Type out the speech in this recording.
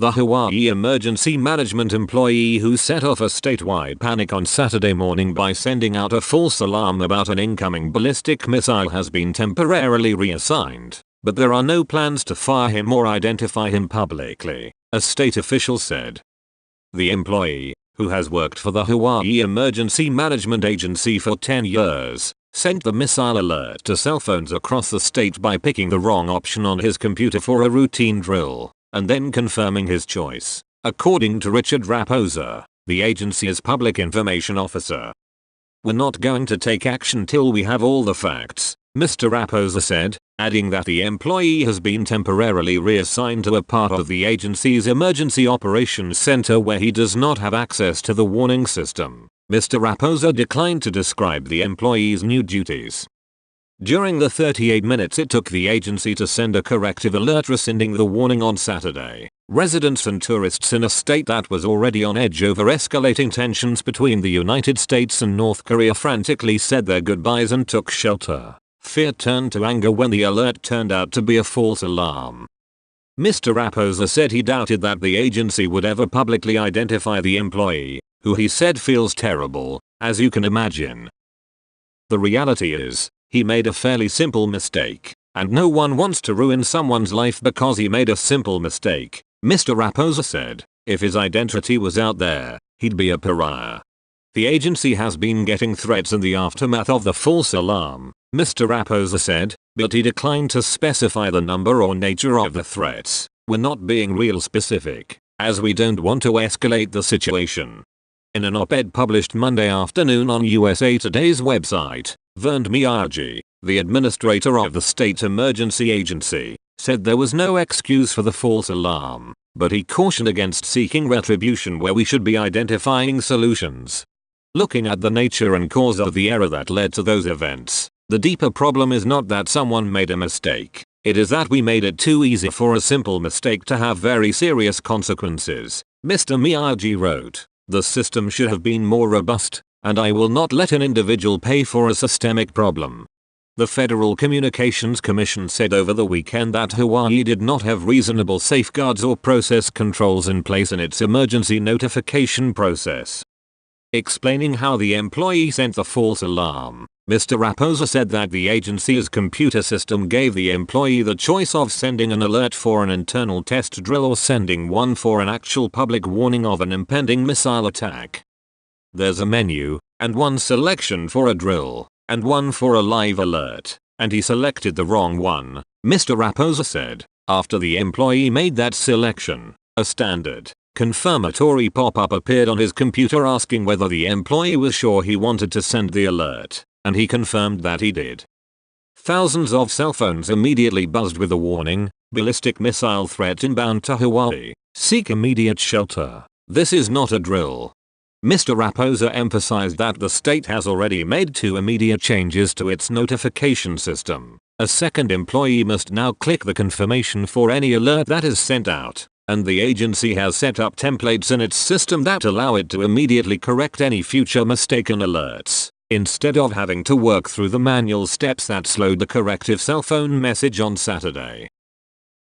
The Hawaii emergency management employee who set off a statewide panic on Saturday morning by sending out a false alarm about an incoming ballistic missile has been temporarily reassigned, but there are no plans to fire him or identify him publicly, a state official said. The employee, who has worked for the Hawaii Emergency Management Agency for 10 years, sent the missile alert to cell phones across the state by picking the wrong option on his computer for a routine drill, and then confirming his choice, according to Richard Raposa, the agency's public information officer. "We're not going to take action till we have all the facts," Mr. Raposa said, adding that the employee has been temporarily reassigned to a part of the agency's Emergency Operations Center where he does not have access to the warning system. Mr. Raposa declined to describe the employee's new duties. During the 38 minutes it took the agency to send a corrective alert rescinding the warning on Saturday, residents and tourists in a state that was already on edge over escalating tensions between the United States and North Korea frantically said their goodbyes and took shelter. Fear turned to anger when the alert turned out to be a false alarm. Mr. Raposa said he doubted that the agency would ever publicly identify the employee, who he said feels terrible, as you can imagine. "The reality is, he made a fairly simple mistake, and no one wants to ruin someone's life because he made a simple mistake," Mr. Raposa said. "If his identity was out there, he'd be a pariah." The agency has been getting threats in the aftermath of the false alarm, Mr. Raposa said, but he declined to specify the number or nature of the threats. "We're not being real specific, as we don't want to escalate the situation." In an op-ed published Monday afternoon on USA Today's website, Vernd Miyagi, the administrator of the state emergency agency, said there was no excuse for the false alarm, but he cautioned against seeking retribution where we should be identifying solutions. Looking at the nature and cause of the error that led to those events, the deeper problem is not that someone made a mistake, it is that we made it too easy for a simple mistake to have very serious consequences, Mr. Miyagi wrote. "The system should have been more robust, and I will not let an individual pay for a systemic problem." The Federal Communications Commission said over the weekend that Hawaii did not have reasonable safeguards or process controls in place in its emergency notification process. Explaining how the employee sent the false alarm, Mr. Raposa said that the agency's computer system gave the employee the choice of sending an alert for an internal test drill or sending one for an actual public warning of an impending missile attack. "There's a menu, and one selection for a drill, and one for a live alert, and he selected the wrong one," Mr. Raposa said. After the employee made that selection, a standard, confirmatory pop-up appeared on his computer asking whether the employee was sure he wanted to send the alert, and he confirmed that he did. Thousands of cell phones immediately buzzed with the warning, "Ballistic missile threat inbound to Hawaii, seek immediate shelter, this is not a drill." Mr. Raposa emphasized that the state has already made 2 immediate changes to its notification system. A second employee must now click the confirmation for any alert that is sent out, and the agency has set up templates in its system that allow it to immediately correct any future mistaken alerts, instead of having to work through the manual steps that slowed the corrective cell phone message on Saturday.